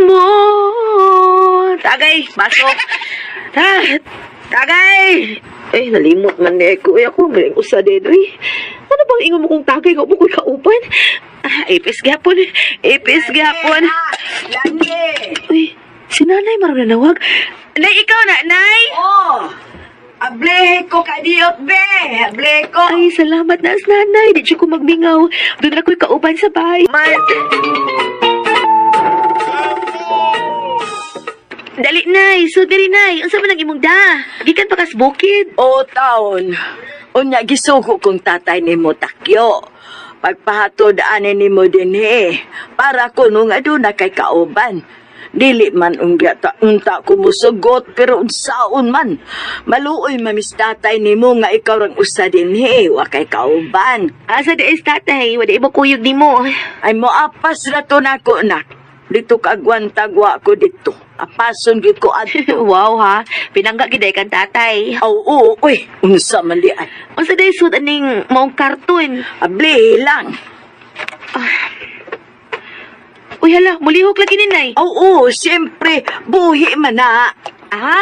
mo. Tagay, pasok. Tagay! Nalimot man ni ako. Ako, maling usa din. Ano bang ingon mo kong tagay? Huwag mo ko'y kaupan. Ipis gapon. Lagi! Si nanay marang nanawag. Nay, ikaw na, nay! Oh! Ablehe ko kadiyot, be! Ablehe ko! Ay, salamat na, nanay. Di siya ko magmingaw. Doon ako'y kauban sa bahay. Dali, nay. So, dali, nay. Unsa man ang imong da? Gikan pa kas bukid. O taon, unya gisuko kong tatay ni mo takyo. Pagpahatod anin ni mo din para kuno nga doon na kay kauban. Dili man unta ko musugot, pero unsaon man. Maluoy mamis tatay ni mo nga ikaw rang usa din wa kay kauban. Asa di is tatay? Wala iba kuyog ni mo. Ay mo apas na to na ko nak. Dito kagwantagwa ko dito. Apason gid ko adto. Wow, ha? Pinangga giday kan tatay. Oo, uy, unsa man di ay. Unsa day sud aning maong karton? Abli lang. Uy, hala, mulihok lagi ni nay. Oo, siyempre, buhi man na. Ha?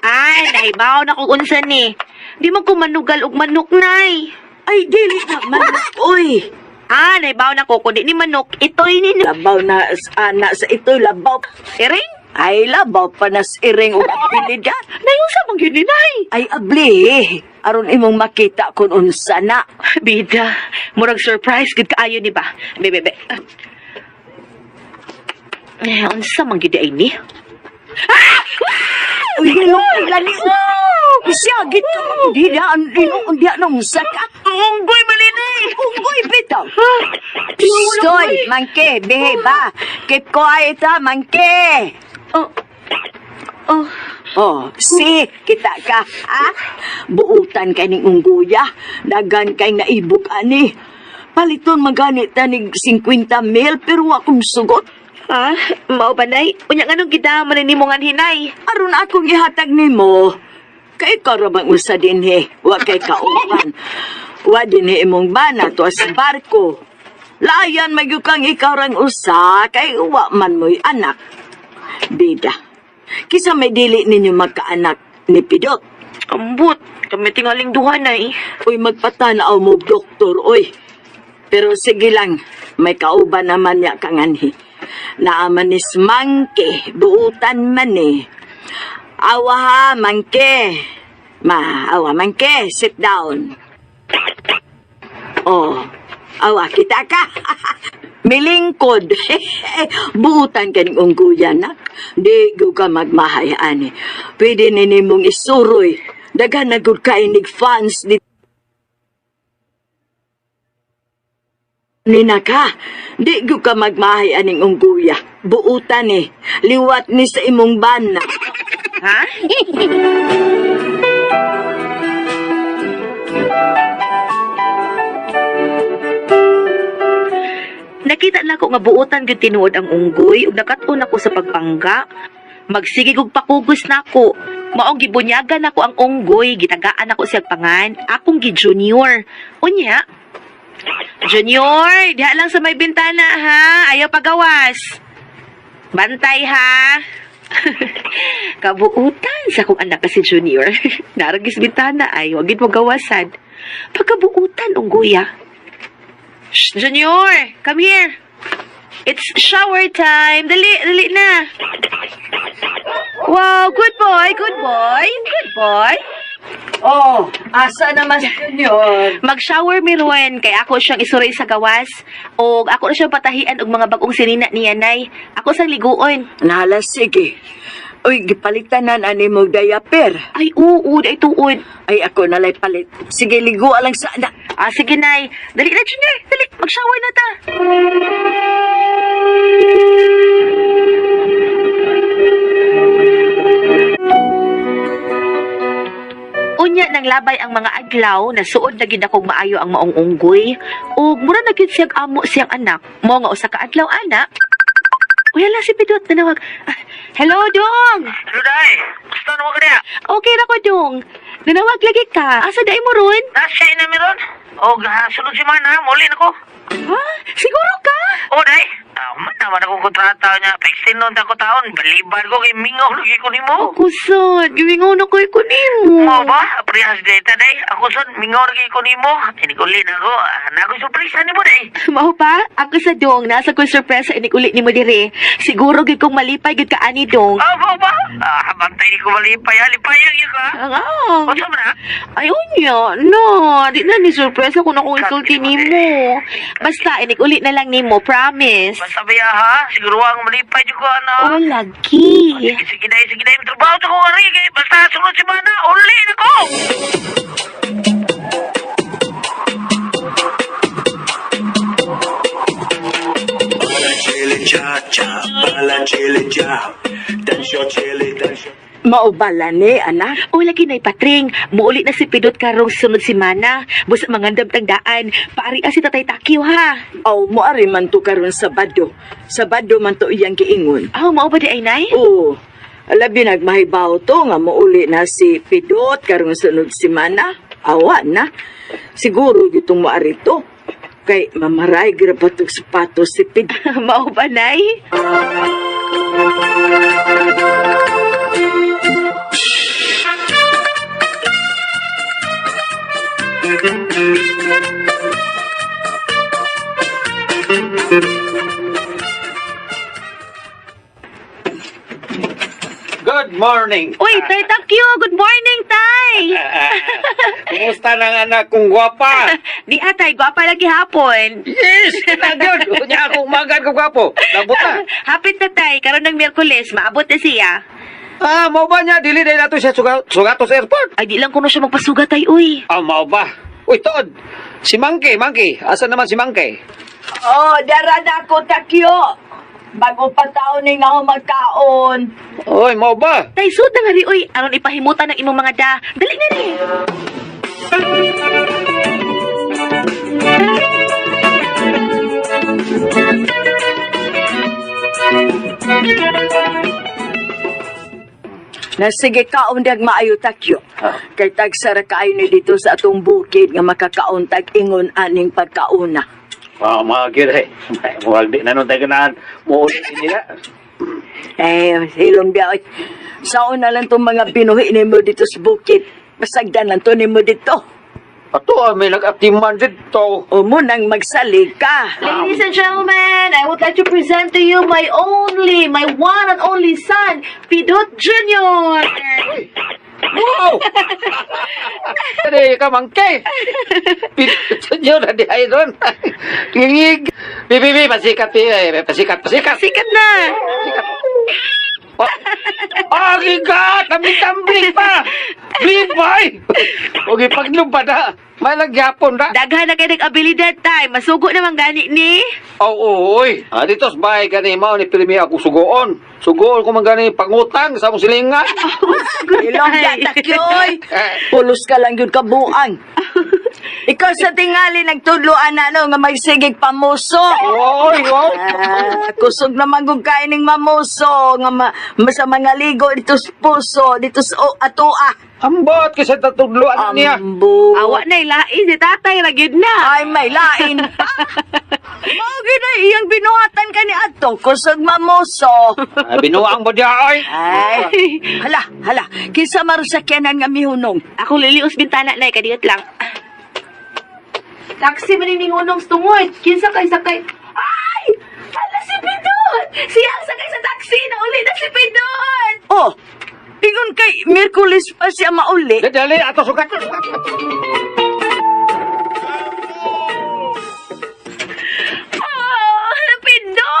Ay, nahibaw na kung unsa ni. Di man ko manugal og manok, nay. Ay, dili naman, uy. Nahibaw na ko, kundi ni manok, ito'y ni Labaw na ana sa ito'y labaw. Iring? Ay, labaw pa na sa iring o kapilida. Nayunsa mong yun ni nay. Ay, abli. Aron imong makita kung unsa na. Bida, murag surprise, good kaayo ni ba? Bebe. Unsa man gid ay ni? Uy, lani. Siya, gito. Di na, di na, unsa ka. Unggoy malinay. Unggoy, bitaw. Stoy, mangke, beheba. Keep quiet ha, mangke. Si, kita ka, ha? Buutan kay ning ungguya. Dagan kay naibog ani. Paliton maganit na nig 50 mil, pero akong sugot. Mao ba nay? Unya nganong kita maninimongan hinay? Aron akong ihatag nimo. Kay karabang usa din wa kay kauban. Wa din imong bana to as barko. Layan magyud kang ikaw rang usa kay wa man mo'y anak. Bida. Kisa may dili ninyo magkaanak ni Pidot. Ambot, kami tingaling duha nay. Uy, magpatanaw mo, doktor, uy. Pero sige lang, may kauban naman niya kanganhi. Naamanis mangke, buutan man Awa ha, mangke. Awa, mangke, sit down. Awa, kita ka. Milingkod. Buutan ka ng ungguyan, na. Di ka magmahayaan Pwede ninimong isuroy. Daghan na gud ka inig fans di Nina ka, di ka magmahay aning ungguya. Buutan liwat ni sa imong bana. Ha? Nakita na ko nga buutan gyud tinuod ang unggoy ug nakat-on ako sa pagpangga. Magsigig og pakugos nako. Maong gibunyagan nako ang unggoy, gitagaan ako siya pangan. Akong gi-junior. Unya, Junior, diha lang sa may bintana ha. Ayaw pagawas. Bantay ha. Kabuutan sa kong anak kasi Junior. Naragis bintana ay wagid mo gawasan. Pagkabuutan unggoya. Shh, Junior, come here. It's shower time. Dali na. Wow, good boy. Asa naman si Junior? Mag-shower mi Ruwen, kay ako siyang isuray sa gawas. O ako na siyang patahian og mga bagong sinina niya, nay. Ako sang liguon. Nala, sige. Uy, gipalitan na ani mo diaper. Ay, uud, ay tuod. Ay, ako nalay palit. Sige, ligo lang sa anak. Sige, nay. Dali na, Junior. Dali, mag-shower na ta. Unya nang labay ang mga adlaw, nasuod na gid akong maayo ang maong unggoy. Ug mura na gid siyang amo siyang anak. Mo nga usa ka adlaw ana. Uy, hala si Pidot nanawag. Hello, Dong. Hello, Day. Gusto naman ka niya? Okay ra ko, Dong. Nanawag lagi ka. Asa day mo ron? Nasa na meron? O, sunod si Man, ha? Muli na ko. Ha? Siguro ka? O, Day. Man naman akong kontrata niya. Pextinon ako taon. Balibad ko kay Mingaw lagi ko nimo. Ako sad, gimingaw na ko nimo. Mo ba? Apriyas data day. Ako son, Mingaw lagi ko nimo. Inikulin ako. Naku surpresa nimo day. Mao pa, ako sa dong, nasa kong sorpresa inik ulit ni mo dire. Siguro gid kong malipay gid ka ani dong. Mo ba? Bantay di ko malipay. Lipayan yun ka. Ah, Kung saan na? ayun niya, no, di na ni sorpresa kung akong insulti nimo. Basta inik ulit na lang nimo, promise. Basta biya ha. Siguro ang malipay dyan ko ano. Oh, lagi. Sige day. Trabaho sa ko ari. Basta sunod si Mana. Uli na ko. Bala chili cha cha, bala chili cha. Dance your chili, dance your. Maubala ni, anak. O lagi na ipatring, muulit na si Pidot karong sunod si Mana. Busa mangandam tangdaan, paari si Tatay Takyo ha. Aw, moari man to karon Sabado. Sabado man to iyang giingon. Ah, mao ba di ay nay? Oo. Alabi nagmahibaw to nga mauli na si Pidot karong sunod si Mana. Awa na. Siguro gitong moari to. Kay mamaray grapatog sapatos si Pidot. Mao ba nay? Good morning. Uy, Tay Takyo, good morning, Tay! Kumusta ng anak kong gwapa? Di atay, gwapa lagi hapon. Yes, kinagod. Unya akong magad ko gwapo. Nabuta. Hapit na, Tay, karon ng Miyerkules, maabot na siya. Mau ba niya? Dili dahil nato siya sugato sa airport. Ay, di lang ko na siya magpasugat, Tay, uy. Mau ba? Uy, Todd. Si Monkey. Asan naman si Monkey? Oh, dara na ako, Takyo. Bago pa taon ni nga ako magkaon. Uy, mau ba? Tay, suot na nga ri, uy. Aron ipahimutan ng imong mga da. Dali na rin. Nasige kaon dag maayo, Takyo. Kay tagsara kaayo ni dito sa atong bukid nga makakaon tag ingon aning pagkauna. Mga kira eh. Huwag di na nung taganaan. Muulit nila. Hilong biya. Saon na lang itong mga binuhi ni mo dito sa bukid. Pasagdan lang to ni mo dito. Ato, may nag-atiman dito. O mo nang magsalig ka. Ladies and gentlemen, I would like to present to you my one and only son, Pidot Jr. Wow! Tadi ka Monkey. Pinyo na di ay doon. Ngingig. Bibi, pasikat. Sikat na. Gigat! Tambling pa! Blibay! Okay, paglumpa na. May lagyapon na. Daghan na kayo abilidad, Tay. Masugo naman gani ni. Uy. Dito sa bahay gani mo ni pirmi ako sugoon. Sugoon ko man gani pangutang sa mong silingan. Hilong biya, Takyoy. Pulos ka lang yun kabuang. Ikaw sa tingali nagtudloan na nga magsigig pamuso. Oy. Kusog naman kung kain ng mamuso nga sa mga ligo dito sa puso, dito sa atua. Ambot kasi tatudloan niya. Ambo. Awa na ilain si Tatay. Lagid na. Ay, may lain pa. Magi na iyang binuhatan ka ni Ato, kusog mamuso. Binuang mo diya ay. Ay, hala, kisa marusakyanan nga mihunong. Ako lilios bintana na, kadiyot lang. Taxi maniningunong stungod. Kinsa kay sakay. Ay! Hala si Pidot! Siya ang sakay sa taxi na uli na si Pidot! Oh, ingon kay Miyerkules pa siya mauli. Dali, ato sukat. Oh, Pidot!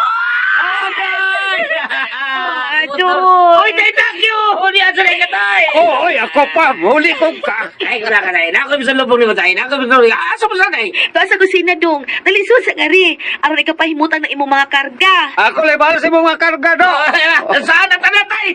Uy, Tay Takyo! Uli ang sanay ka, Tay! Oy, ako pa. Huli ko ka. Ay, kura ka, Tay. Nako, bisa lubong ni mo, Tay. Nako, bisa lubong. Asa mo sa, Tay? Doon sa kusina dong. Dalisun sa ngari. Aron ikapahimutan ng imong mga karga. Ako lebal sa mga karga do. Saan na tala, Tay?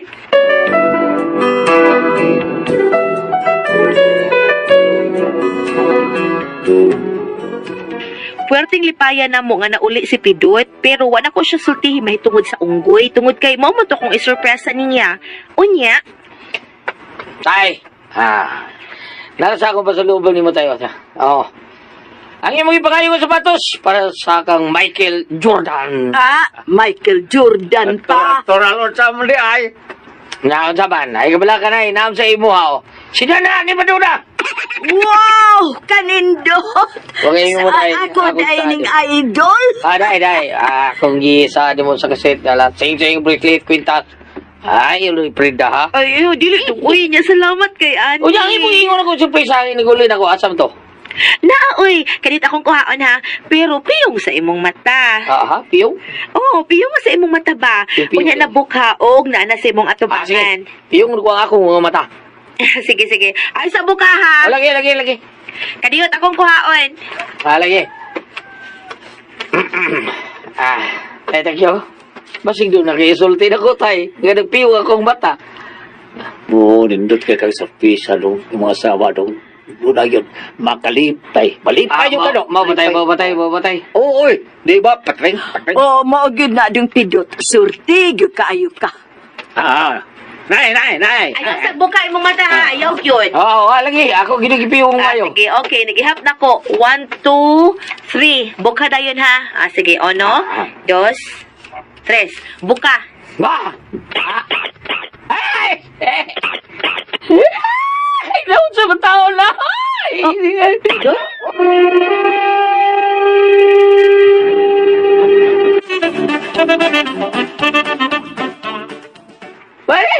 Puwerteng lipayan na mo nga nauli si Pidot, pero wala ko siya sultihi mahitungod sa unggoy. Tungod kay mo to kong isurpresa niya. Unya, Tay. Narasa akong pasalubong ni mo tayo. Oo. Ang imong ipangayo nga sapatos para sa kang Michael Jordan. Michael Jordan pa. Toralon sa muli ay. Naon saban, ay kabala ka na, inaam sa imo ha. Sinana ni Maduna. Wow! Kanindot! Huwag kayong matay. Ako dahil idol. Day. Kung gisa di mo sa kaset, sing-sing bracelet, kwintas. Ay, uloy prida ha. Ay, dili tukoy niya. Salamat kay Ani. O, yung imong ingon ako, surprise sa akin, nagulin ako, asam to. Oy, kanit akong kuhaon ha. Pero piyong sa imong mata. Aha, piyong. Oh, piyong mo sa imong mata ba? Piyong. Kunya na bukhaog na sa imong Sige. atubangan. Piyong, nagkuha ako mga mata. Sige. Ay, sa buka ha. Lagi. Kaniyot akong kuhaon. Lagi. Thank you. Basig doon nakiisulti na ko, tay. Nga nagpiyong akong mata. Oo, nindot kay kang surprise dong. Yung mga asawa dong. Muna yun, makalipay. Malipay yung ano. Mabatay. Oo, oy. Di ba? Patring. Oh, maugid na ding pidot. Surti, gyud kaayo ka. Nay. Ayaw sa buka imong mata ha. Ayaw yun. Oo, lagi. Ako ginigipiyong ngayon. Sige, okay. Nagihap na ko. 1, 2, 3. Buka dayon ha. Sige, 1, 2, 3. Buka. Ba! Ay! Ay, laon sa mga tao na! Ay!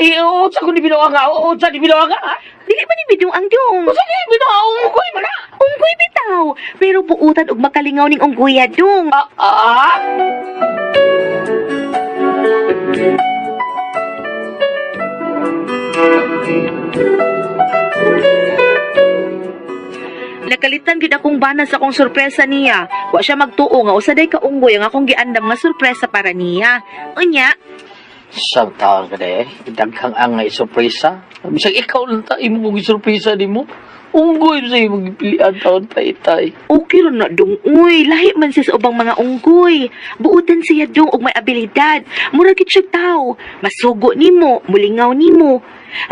Ay, uutsa ko ni Binoa nga. Uutsa ni Binoa nga. Dili man ni bidong ang dong. Uutsa ni Binoa. Ungkoy mo na. Unggoy bitaw. Pero puutan og makalingaw ning unggoy ha dong. Nakalitan gid akong bana sa akong sorpresa niya. Wa siya magtuo nga usaday ka unggoy ang akong giandam nga sorpresa para niya. Unya, Isang taon ka na eh. Daghang ang nga isurpresa. Bisag ikaw lang tayo mo isurpresa ni mo. Unggoy sa iyo magpilian taon tay. okay ra na dong. Uy, lahi man siya sa ubang mga unggoy. Buutan siya dong og may abilidad. Mura gid siya tao. Masugo nimo, mulingaw nimo.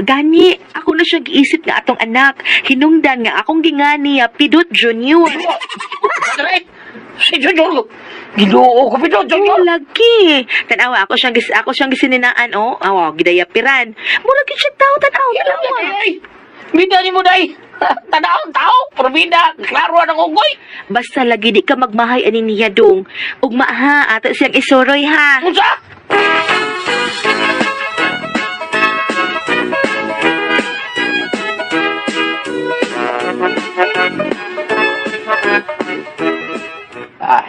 Gani, ako na siya giisip nga atong anak. Hinungdan nga akong gingani Pidot Junior. Kadre! Si Junior! Ginoo ko pito, Oh, Junior! lagi. Tanawa, ako siyang gisininaan, oh. Awa, gidayapiran. Mura gid siya tao, tanawa. Ay! Bida ni mo, day! Tanaon tao! Probida! Klaro ang unggoy! Basta lagi di ka magmahay ani niya dong. Ugma ha, ato siyang isoroy ha. Unsa?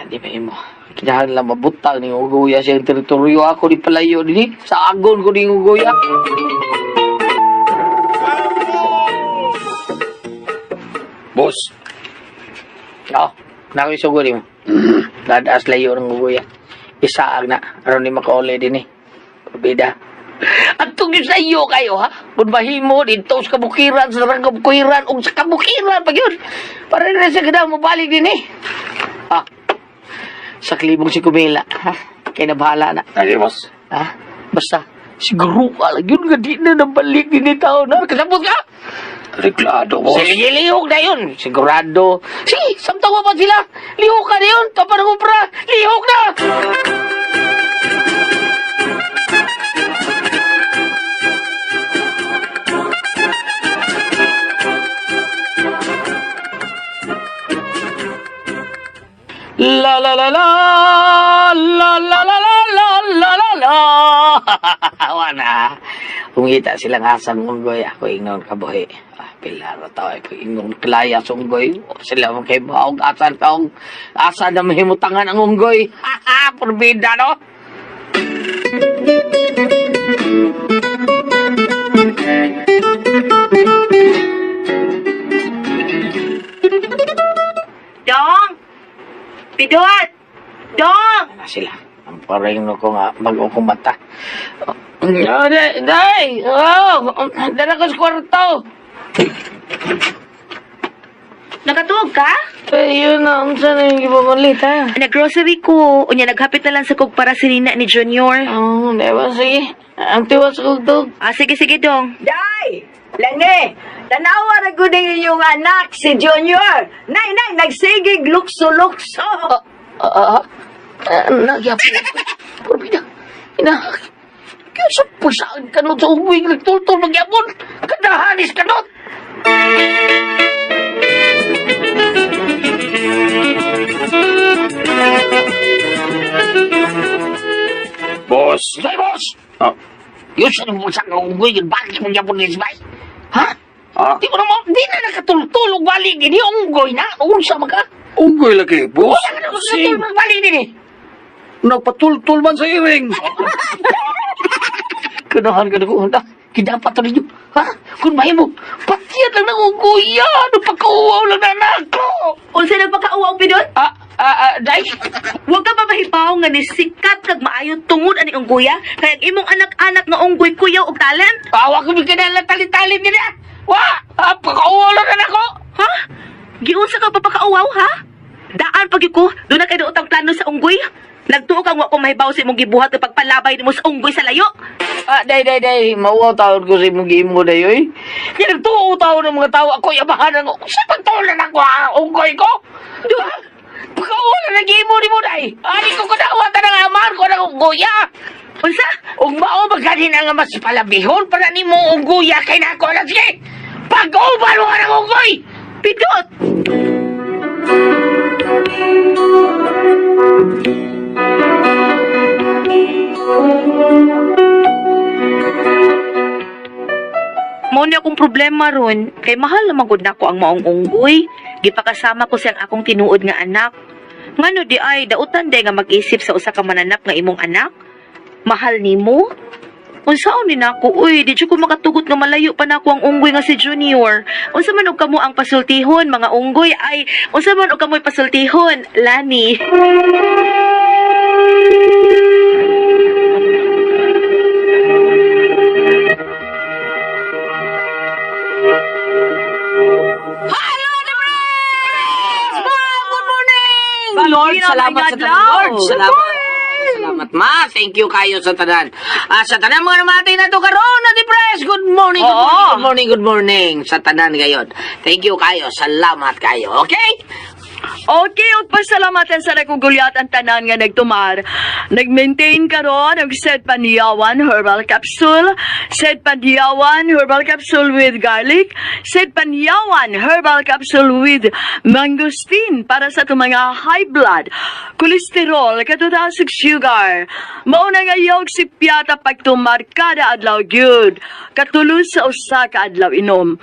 Di ba mo? Kinahan lang mabutang ni Uguya siyang teritoryo ako di palayo din sa agon ko ni Uguya. Boss. Nakisugo di mo. Dadaas layo ng Uguya. Isaag na. Aron ni makauli din eh. Bida. At tungin sa iyo kayo, ha? Kung mahimo, dito sa kabukiran, sa kabukiran, o sa kabukiran, pag yun. Para rin sa ganda, mabalik din eh. Sa klibong si Kumila, ha? Kaya nabahala na. Ay, boss. Ha? Basta, siguro, yun nga di na nabalik din ni tao na. Kasabot ka? Reglado, boss. Sige, lihok na yun. Sigurado. Sige, samtawa pa sila. Lihok ka na yun. Tapos kumpra. Lihok na! La la la la la la la la la la la la. Wana. Kumita silang asang unggoy. Ako ingnon kabuhi. Pilaro tao. Ako ingnon klaya sa unggoy. Sila mo kay maong asan taong asan na mahimutangan ang unggoy. Purbida no? Dong! Pidot! Dong! Sila. Ang parang ko nga mag-ukumata. Day! Dala ko sa kwarto! Nakatuog ka? Yun na, ang sana yung ipapalit, ha? Nag-grocery ko. Unya, naghapit na lang sa kog para sinina ni Junior. Oo, diba, sige. Ang tiwas ko ito. Sige dong. Day! Lene! Tanawa na ko din iyong anak, si Junior. Nay, nagsigig lukso-lukso. Nagyapon. Parbida. Kaya sa pusaan ka nun sa umuwi, nagtultol magyapon. Kadahanis ka nun. Boss! Say, boss! Ah, Yun sa nung musak ng unggoy, yun bakit mong yapon ni Ismay? Ha? ah, Di mo naman, di na nakatultulog balik, hindi unggoy na. Unsa maka? unggoy lagi, boss. Wala ka nakatultulog balik din eh. Nagpatultul man sa iring. Kanahan ka na ko, kidapat na ninyo. Ha? Kung mahimo, patiyat lang ng unggoy yan. Pagkauwaw lang na anak ko. Unsa nagpakauwaw pidot? Day? Huwag ka mabahibaw nga ni sikat kag maayon tungod ani unggoya kay ang imong anak-anak nga unggoy kuyaw og talent. Awa ko bigyan na talent-talent nila. Pagkauwaw lang na anak ko. Ha? Giunsa ka papakauwaw ha? Daan pag ko, doon na kayo utang plano sa unggoy. Nagtuo kang wa ko mahibaw sa imong gibuhat na pagpalabay nimo sa unggoy sa layo. Day. Mauwaw taon ko sa imong giimo na yun. Kaya nagtuo taon ng mga tao ako, yabahan ako. Sa pagtulan ako ang unggoy ko. Pagkauwaw na giimo ni mo, day. Ani ko kadawatan ng amar ko ng unggoya. Unsa? Ug mao magani na nga mas palabihon para nimo unggoya kay nako lang sige. Pag-uban mo ka ng unggoy. Pidot! Mao ni akong problema ron, kay mahal naman gud nako ang maong unggoy. Gipakasama ko siyang akong tinuod nga anak. Ngano di ay dautan day nga mag-isip sa usa ka mananap nga imong anak? Mahal nimo? Unsaon ni nako, uy, di ko makatugot nga malayo pa nako ang unggoy nga si Junior. Unsa man og kamo ang pasultihon, mga unggoy ay unsa man og kamoy pasultihon, Lani. Lord, salamat sa tanan, Lord. Salamat, ma. Thank you kayo sa tanan. Sa tanan mga namatay na to karon na depressed. Good morning. Sa tanan gayon. Thank you kayo. Salamat kayo. Okay? Okay, og pasalamatan sa nakugulyat ang tanan nga nagtumar. Nag-maintain karon og Sed Panyawan Herbal Capsule, Sed Panyawan Herbal Capsule with garlic, Sed Panyawan Herbal Capsule with mangosteen para sa itong mga high blood, cholesterol, katutas ug sugar. Mao na ngayog si piyata pagtumar kada adlaw gyud. Katulos sa usa ka adlaw inom.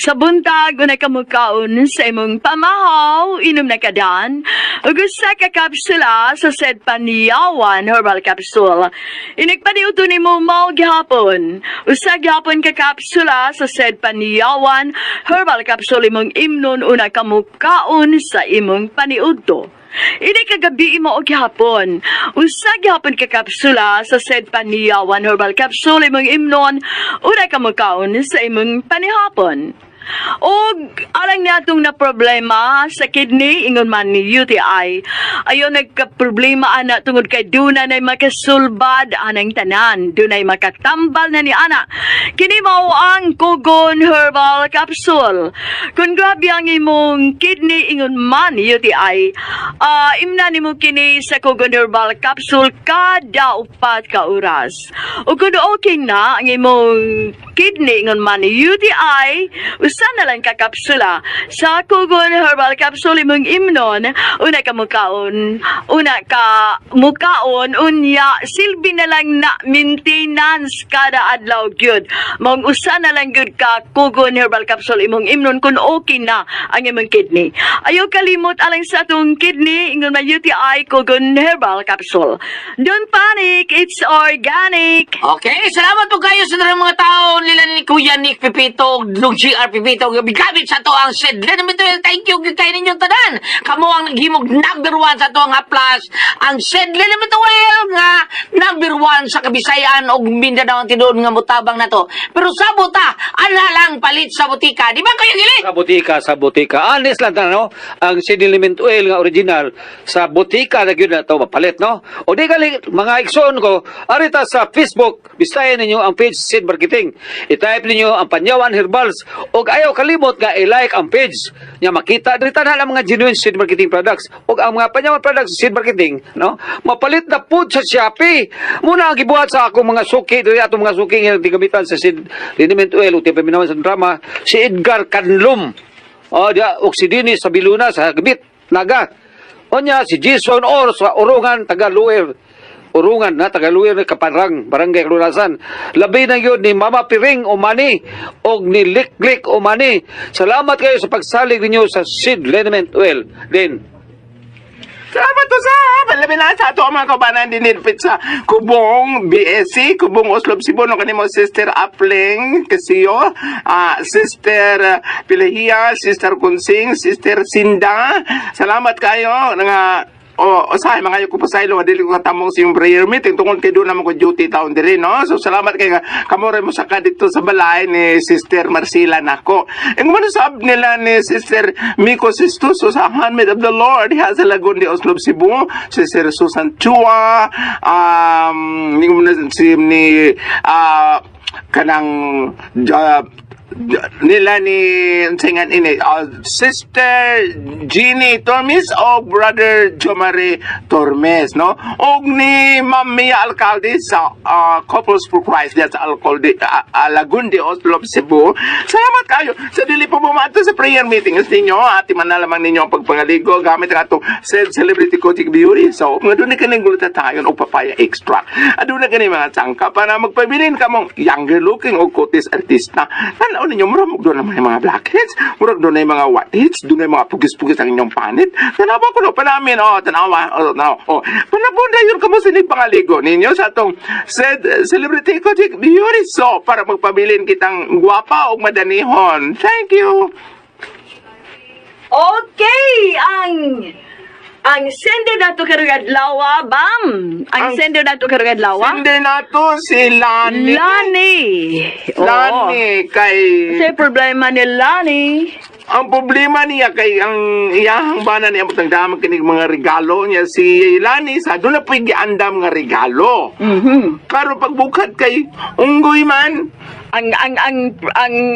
Sa buntag, unay kamukaon sa imong pamahaw, inom na kadan, ug usa ka kapsula sa Sed Panyawan Herbal Capsule. Inigpaniuto ni mo mao gihapon. Usa gihapon ka kapsula sa Sed Panyawan Herbal Capsule imong imnon unay kamukaon sa imong paniudto. Ini kagabi mo og gihapon. Usa gihapon ka kapsula sa Sed Panyawan Herbal Capsule imong imnon unay kamukaon sa imong panihapon. Og alang natong na problema sa kidney ingon man ni UTI. Ayo nagka-problema ana tungod kay duna nay makasulbad anang tanan, dunay makatambal na ni ana. Kini mao ang Kugon Herbal Capsule. Kung grabe ang imong kidney ingon man ni UTI, imna nimo kini sa Kugon Herbal Capsule kada 4 ka oras. O kung okay na ang imong kidney ingon man ni UTI, usa na lang ka kapsula sa Kugon Herbal Capsule imong imnon, una ka mukaon, unya silbi na lang na maintenance kada adlaw gyud. Mong usa na lang gyud ka Kugon Herbal Capsule imong imnon kung okay na ang imong kidney. Ayaw kalimot alang sa atong kidney ingon man UTI Kugon Herbal Capsule. Don't panic, it's organic. Okay, salamat po kayo sa mga tao nila ni Kuya Nick Pipito, nung GR Pipito nga bigamit sa to ang Sid Liniment Oil. Thank you kay ninyong tanan. Kamo ang naghimog number 1 sa to ang haplas. Ang Sid Liniment Oil nga number 1 sa Kabisayan o Mindanao ang tinuod nga mutabang na to. Pero sa buta, ana lang palit sa butika. Di ba kayo gili? Sa butika. Honest lang na, no? Ang Siniliment Oil nga original, sa butika na yun na ito mapalit, no? O di gali, mga ikson ko, arita sa Facebook, bistayan ninyo ang page Sid Marketing. I-type ninyo ang Panyawan Herbals. O ayaw kalimot nga i-like ang page. Nga makita, dito na ang mga genuine Sid Marketing products. O ang mga Panyawan products Sid Marketing, no? Mapalit na food sa Shopee. Muna ang gibuhat sa akong mga suki, dito atong mga suki nga nagtigamitan sa Sid Liniment Oil, o tipaminawan sa drama, si Edgar Canlum. O, dia, Oksidini sa Biluna, sa Gabit, Naga. O niya, si Jason Or sa Urungan, Tagaluer. Urungan na, Tagaluer, Kaparang, Barangay Kalulasan. Labi na yun ni Mama Piring Umani o ni Liklik Umani. Salamat kayo sa pagsalig ninyo sa Sid Liniment Oil. Then, Salamat to sa labi na sa ato ang mga kabanan din nilpit sa Kubong BSC, Kubong Oslob Cebu, no kanimo Sister Apling Kasiyo, Sister Pilahia, Sister Kunsing, Sister Sinda. Salamat kayo nga usahay mga ko pasaylo nga dili ko katamong sa yung prayer meeting tungkol kay doon naman ko duty town diri, no? So salamat kay nga kamore mo sa kadito sa balay ni Sister Marcela nako. Ang manusab nila ni Sister Miko Sistus sa Handmaid of the Lord has a lagun di Oslob Cebu, Sister Susan Chua, ni kanang nila ni singan ini Sister Jeannie Tormes o Brother Jomari Tormes, no? Og ni Ma'am Mia Alcalde sa Couples for Christ diyan sa Lagundi Oslob Cebu. Salamat kayo sa dili po bumato sa prayer meetings ninyo at manalaman ninyo ang pagpangaligo gamit ang atong Celebrity Coaching Beauty. So mga doon na kaning glutathione o papaya extra. Adun na kaning mga tsangka para magpabilin ka mong younger looking o kutis artista. Tanaw ninyo, murag doon naman yung mga blackheads, murag doon na yung mga whiteheads, doon na yung mga pugis-pugis ang inyong panit. Tanawa ko no, panamin, tanawa, panabunda yun kamo sinig pangaligo ninyo sa atong Celebrity Coaching Beauty. So, para magpabilin kitang gwapa o madanihon. Thank you. Okay, ang sender nato karong adlaw, bam. Ang sender nato karong adlaw. Sindi na to si Lani. Lani kay... Sa problema ni Lani. Ang problema niya kay ang iyahang bana niya butang damag kinig mga regalo niya si Lani sa doon na po giandam nga regalo. Karon pagbukad kay unggoy man. Ang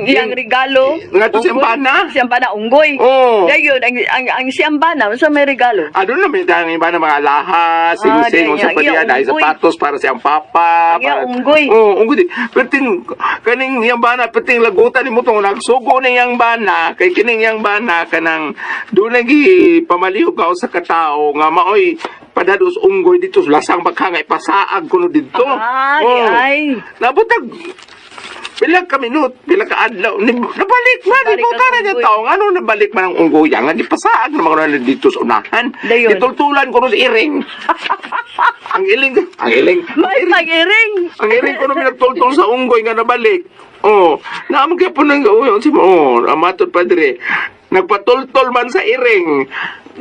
iyang regalo Nga to siyambana. Siyambana unggoy. Oo. Dayon ang siyambana sa may regalo. Doon na may dahil iba na mga lahas, sing-sing, sa padiya, dahil sapatos para siyang papa. Unggoy. Oo, unggoy. Perting, kaning yang bana, perting lagutan ni mo itong nagsugo na yang bana, kay kining yang bana, kanang doon lagi pamaliw ka sa katao, nga maoy, padados unggoy dito, lasang baghangay, pasaag ko no dito. Ay. Nabutag, pila ka minut, pila ka adlaw, nabalik man, Nabalik ibuta ang na niya unggoy. tao, ano nabalik man ang unggoy, yan, di pasaag na mga dito sa unahan. Dayon. Itultulan ko no sa iring. ang iling. May mag-iring. Ang iring ko no pinagtultol sa unggoy nga nabalik. Naamag kaya po nang gawin. Amatod pa dire. Nagpatultol man sa iring.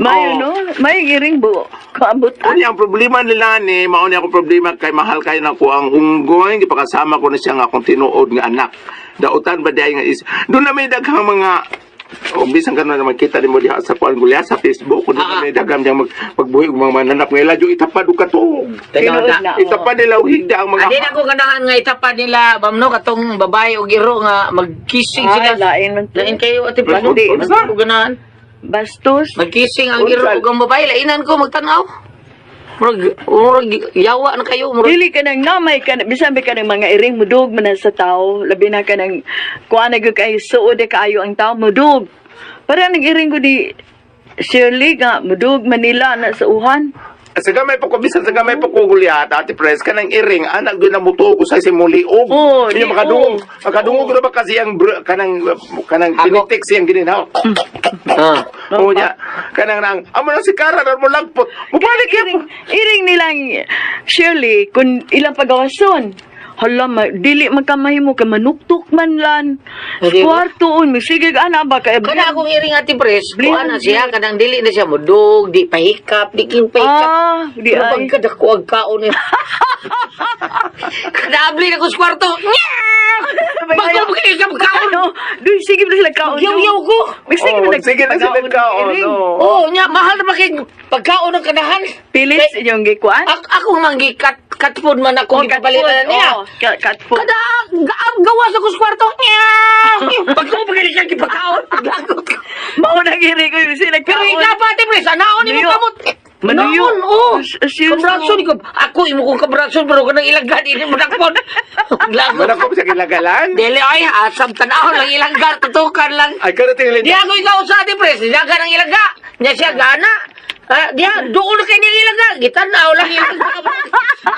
May may iring buo. Kaabot. Unya ang problema nila ni, mauni ako problema kay mahal kayo na ko ang unggoy, gipakasama ko na siya nga akong tinuod nga anak. Dautan ba diay nga is. Doon na may daghang mga bisan ka na naman kita ni mo diha sa kuan gulya sa Facebook kung na may daghang diyang magbuhi og mga mananap nga ila itapad og kato. Tinuod na. Itapad nila og higda ang mga Adi na ko ganahan nga itapad nila, bamno katong babae o giro nga mag-kissing sila. Lain man to. Lain kayo ati pa. Hindi. Hindi ko ganahan. Bastos. Mag-kissing ang giro ug ang babae, lainan ko magtanaw. Murag yawa na kayo, murag. Dili ka nang namay ka, bisan ka ng mga iring mudug man sa tao, labi na ka ng kuha na kay suod kaayo ang tao mudug. Para nang iring ko di Shirley nga mudug Manila na sa uhan. sa gamay pa ko bisan sa gamay pa ko gulya ati pres kanang iring anak doon na muto ko sa simuliog. Hindi makadungog na ba kasi ang kanang pinitik siyang gininaw. Nya kanang nang amo na si Kara mo lagpot. Mubalik Iring nilang Shirley kun ilang pagawason. Hala, dili magkamahimo ka manuktok man lan. Hindi ba? Kwarto, sige ana ba kay Kana akong iring ati pres, Blin- kuha na siya, kanang dili na siya mudog, di pahikap, di king pahikap. Di Pero ay. pagkadako ang kaon niya. Kadabli na ko sa kwarto. Bako mo kayo sa kaon. Duy, sige na sila kaon. Yaw-yaw ko. Sige Oh, na sige na sila kaon. Oh. Oo, nya, mahal na ba kayo pagkaon ng kanahan? Pilis yung gikuan. Ako mangi cat food man ako gipapalitan niya. Cat food. Kada gawas ako sa kwarto. Pag ko pagkali siya gipakaon. Lagot ko. Mao nang iri ko yung sila Pero kaon. ikaw pati pre, sanaon ni mo Manuyo. kamot. Manuyo. Naon, oo. Seryoso. Kabrakson ko. Ako imo kong kabrakson pero kanang ilagad ini mo nakpon. Lagot. Mana ko sa kilagalan? Dili ay asam tanaw lang ilagad tutukan lang. Ay, kada tingin Di ako ikaw sa ating pres, diya ka ng ilaga. Diya siya gana. Diya, doon na kayo ng ilaga. Gitanaw lang ilaga.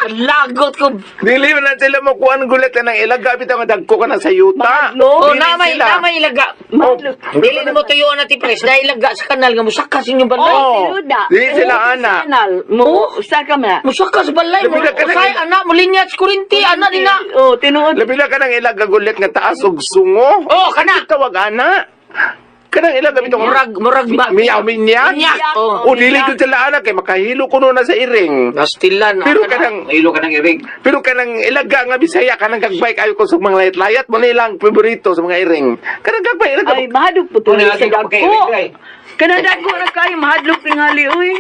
Lagot ko. Dili man na sila mo kuan gulat na ng ilaga bitaw nga dagko ka na sa yuta. Oh, Dili sila. namay ilaga. Dili na mo tuyo na ti pres, na ilaga sa kanal nga musakas inyong balay. Oh, dili sila ana. Mo, usa ka man. Musakas balay mo. Labi na ka na- Usay, anak, mulinyat sa kurinti, anak nila. Oh, tinuod. Labi na ka ng ilaga gulat nga taas og sungo. Oh, kana. Tawag ana. Kanang ilaga bitaw Murag ba? miyaw minyak. Minyak. O dili ko sila ana kay makahilo kuno na sa iring. Nastilan. Pero kanang Ilo ka ng iring. pero kanang ilaga nga Bisaya kanang gagbike ayo ko sa mga layat-layat mo nilang paborito sa mga iring. Kanang gagbike ilaga. Ay, mahadlok po to Ano sa natin dagko. kapag iring ay? Kana dagko na kayo, mahadlok tingali, uy.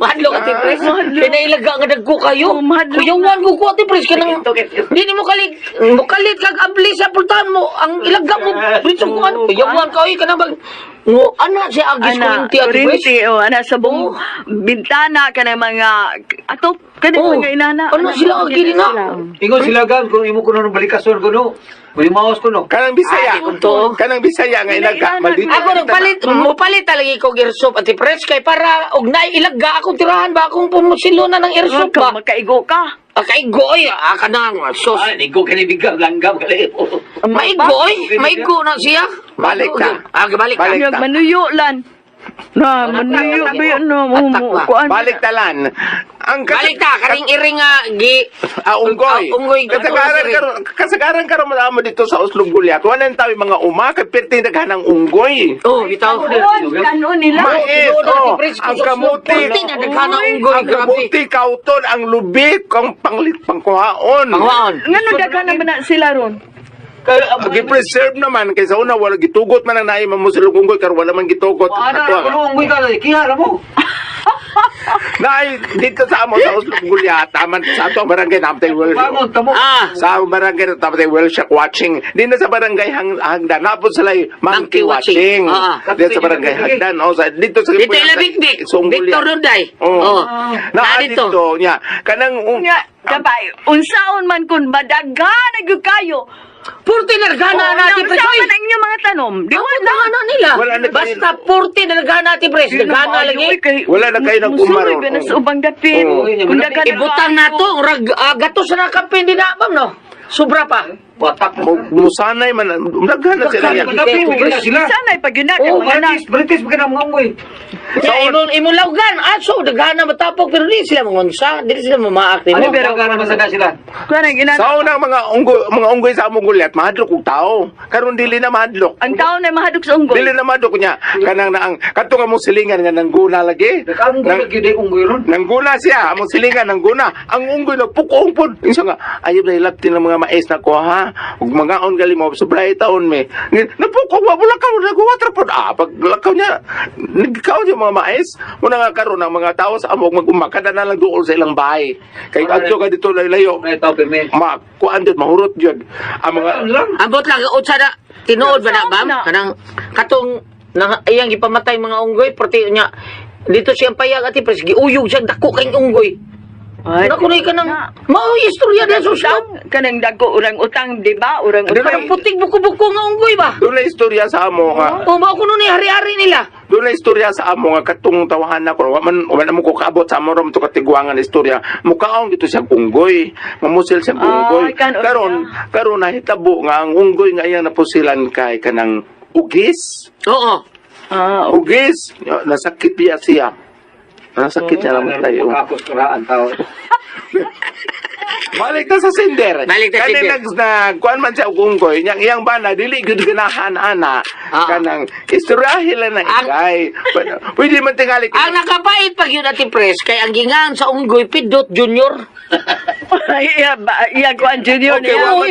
Mahadlo ka ti pres. Pinailaga nga dagko kayo. Oh, mahadlo. Kuyawan ko ko ti pres kanang Di mo kalit kag abli sa pultahan mo. Ang ilaga mo pres ko ano. Kuyawan ka oy kanang bag. Ngo ana si agis Ana, kurinti at pres. kurinti, oh, ana sa buong bintana, kana mga, ato, kana Oh, mga inana. ano sila ang gili na? Ingon sila gan kung imo kuno ng balikason kuno. Bulimaos kuno. Kanang Bisaya. Ay, kunto. Kanang Bisaya nga ilaga. Maldito. Ako mo palit talagi ko gersop at pres kay para og nailaga akong tirahan ba akong pumusilunan ng ersop ba. Makaigo ka. Kaigoy, kanang sos. Ay, nigo kanibigang langgam kali. Maigo na siya. Balik ka. Balik ka. Balik. Yung manuyo lan. Na, manuyo ba yun, no? Kuan. Balik talan. Ang Balik ta, karing iring nga, unggoy. Unggoy. Kasagaran karon mo dito sa Uslog Gulyat. Wanan tawi mga uma kay perting daghanang unggoy. Oh, bitaw. Ano nila? Mais, ang kamuti. Kunti na daghanang unggoy, Ang grabe. kamuti, kauton, ang lubik, ang panglit, pangkuhaon. Pangwaon. Ngano daghan naman na sila ron? Gi-preserve naman kaysa una wala gitugot man ang naay mamusulog unggoy karon wala man gitugot. Ana Ato, kuno unggoy ka kihara mo. naay dito sa amo sa Uslog Gulyat, taman sa ato ang barangay Namtay Well. Bangon tamo. Sa barangay Namtay Well siya watching. Di na sa barangay hagdan napod sila monkey watching. Dito sa barangay hagdan o sa dito sa Dito ila big. Victor Roday. Oh. Na dito. dito nya kanang Nga, dabay, unsaon man kun madaghan na gyud kayo. Purti na nagana natin, pres. Unsaon man ang inyong mga tanom? Di Di wala. wala na nila. Wala na kayo. Basta purti na nagana natin, pres. Nagana lagi. Wala na kayo nag-umaro. Musuloy ka na sa ubang dapit. Oo. Kung daghan na Ibutang na to. Gato sa nakapin din na, ma'am, no? Sobra pa. Watak mo. Musanay man daghan na sila yan. Sila. Sanay pag yun na. Oh, mga anak. British ba mga unggoy? Imo lawgan. Aso, dagana matapok. Pero di sila mangunsa. Di sila mamaak. Ano pero kana masada sila? Kuan ang inana. Sa unang mga unggoy sa among Gulyat, mahadlok og tao. Karon dili na mahadlok. Ang taon ay mahadok sa unggoy. Dili na mahadlok niya. Kanang naang kadto nga mong silingan nga nangguna lagi. Nag-unggoy lagi day unggoy ron. Nangguna siya, among silingan nangguna. Ang unggoy nagpukong pod. Isa nga ayib na hilaptin ng mga mais na ko ha. Ug mga on gali mo sobray taon me. Napukong wa bulakaw nagwater pod. Pag lakaw niya nagkaw niya mga mais. Muna nga karon ang mga tao sa among magumakada na lang duol sa ilang bahay. Kay adto ka dito layo. May tao perme. Kuan jud mahurot jud. Ang mga Ambot lang. Utsa na. Tinuod ba na, bam? Kanang katong iyang ipamatay mga unggoy. Perti niya. Dito siyang payag at pres. Giuyog siya. Dako kayong unggoy. Ay, Nakunay ka ng... Mao istorya na susunod. kanang dagko urang utang, di ba? Urang utang. Ang puting buko-buko nga unggoy ba? doon na istorya sa amo nga. O ba kuno ni hari-hari nila? Doon na istorya sa amo nga katong tawahan na ko. Wala mo ko kaabot sa amo ram to katigwangan istorya. Mukaon dito siyang unggoy. Mamusil siyang unggoy. Karon nahitabo nga ang unggoy nga iyang napusilan kay kanang ugis. Oo. Ugis. Nasakit siya. Nasakit siya lang tayo. Kapos kuraan tao. Balik ta sa Cinder. Balik ta Kani Cinder. kuan man siya og unggoy, iyang bana dili gud ganahan ana. Kanang istoryahin lang na igay. Pwede man tingali Ang nakapait pag yun ati pres, kay ang gingan sa unggoy, Pidot Junior. Iya ko ang junior Okay, niya. well,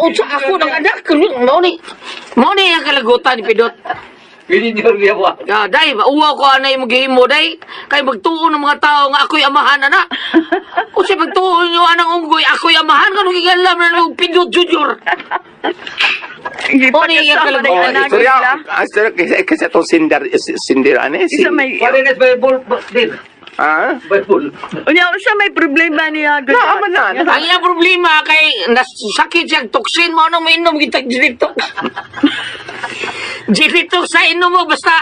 Utsa, ako ng anak. Mao ni ang kalagutan ni Pidot. Junior niya ba? Day, mauwa ko anay maghihimo, day. Kay magtuon ng mga tao nga ako'y amahan, ana. O siya magtuon nyo anang unggoy, ako'y amahan, kanong gigalam na ng Pidot Junior. O ni ang kalagutan. kasi to Cinder ani. Isa may Parinas Bible din. Ha? Bible. unya sa may problema niya. Naaman na. Ang iyang problema kay nasakit siyang toksin mo nang mainom kita Gilito. Gilito sa inom mo basta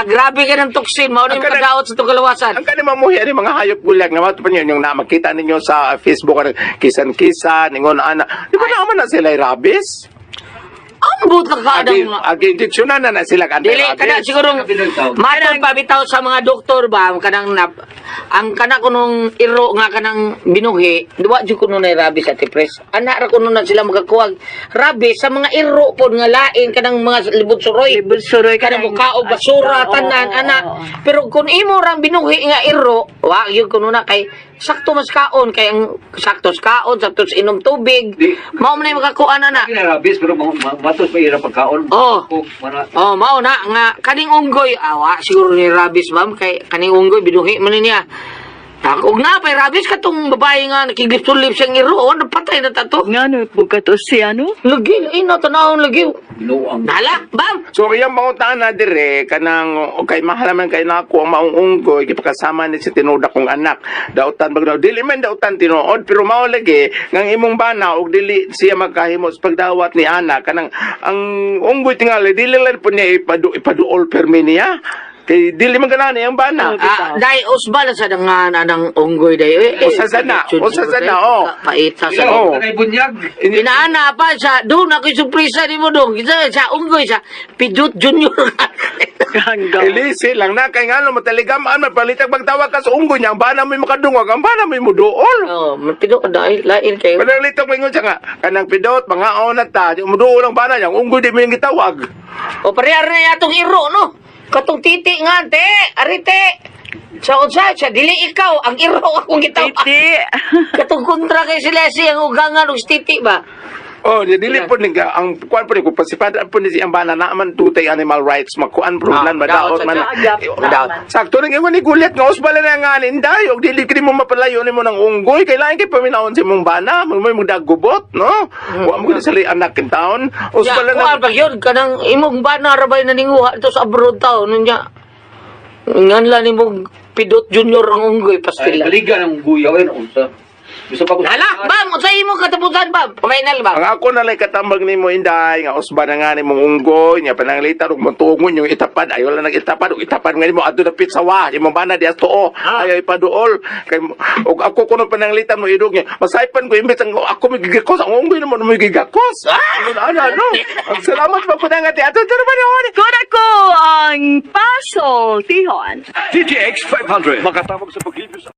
grabe ka ng toksin mo nang pagdaot sa tukalawasan. Ang kanima mo yan mga hayop gulag nga mato pa niyo yung makita ninyo sa Facebook kisan-kisan ningon ana. Di ba naman na sila rabies? Ambot na kaadang Agi diksyonan na sila kan. dili kada siguro matod pabitaw sa mga doktor ba kanang ang kana kunong iro nga kanang binuhi duwa jud kuno na rabies at pres ana ra kuno na sila magakuwag rabies sa mga iro pod nga lain kanang mga libod suroy kanang mukaog basura tanan ana pero kung imo rang binuhi nga iro wa gyud kuno na kay sakto mas kaon kay ang sakto sa kaon sakto sa inom tubig mao man ay makakuan na Kinarabis pero matos pa ira pagkaon. Oh. Mana Mao na nga kaning unggoy awa siguro ni rabies ma'am kay kaning unggoy binuhi man niya. Ako na pay rabies katong babae nga nakigipsulip siyang iro o napatay na tato. Ngano po ka to si ano? Lagi ino tanawon lagi. binuang. Dala bam. So iyang mangutan na dire kanang kay mahal man kay nako ang maong unggoy gipakasama ni si tinuda kong anak. Dautan bagdaw dili man dautan tinuod pero mao lagi ngang imong bana og dili siya magkahimo sa pagdawat ni anak kanang ang unggoy tingali dili lang po niya ipaduol permi niya. Kay dili man ganani ang bana. Dai usbal sa dangan anang unggoy dai. Usa sana, oh. Paita sa Oo. Kanay bunyag. Inaana pa sa doon ako'y surpresa ni mo dong. Kita sa unggoy sa Pidot Junior. Elisi lang na kay ngano mataligamaan man palitag magtawag ka sa unggoy niya ang bana mo makadungog ang bana mo muduol. Oh, matido ka dai lain kayo. Panalitag mo siya nga kanang pidot mga onat ta muduol ang bana niya ang unggoy di mo yung gitawag. O parehar na yatong iro no. Katong titi nga te, arite. Sa unsa siya dili ikaw ang iro akong gitaw. Titi. Katong kontra kay sila ang ugangan og titi ba. Oh, dili po niga ang kuan po ni ko pasipada po ni si ang bana na man tutay animal rights makuan problem madaot man. Sakto ning ingon ni gulit nga usbala na nga ninday og dili kini mo mapalayo nimo ng unggoy kailangan kay paminawon si mong bana mo magdagubot no. Wa mo gud sali anak in town usbala Ya, na pag yun, kanang imong bana rabay na ninguha ito sa abroad tao niya. Nganla ni mong Pidot Junior ang unggoy Ay, pastila. baligan ang guyaw unsa. Gusto pa ko. Hala, bam, sa imo katapusan bam. Final bam. ang ako na lay katambag nimo inday nga usba na nga nimong unggoy nya pananglitan og montungon yung itapad ayo lang nag-itapad og itapad nga nimo adto na pitsawa imong bana dias tuo ayo ipaduol kay og ako kuno pananglitan mo idog nya masaypan ko imbes ang ako migigakos ang unggoy mo migigakos ano ang salamat pa po nga ti ato turban ni Kuna ko ang paso, Tihon. DTX 500. Makatawag sa paglibyo sa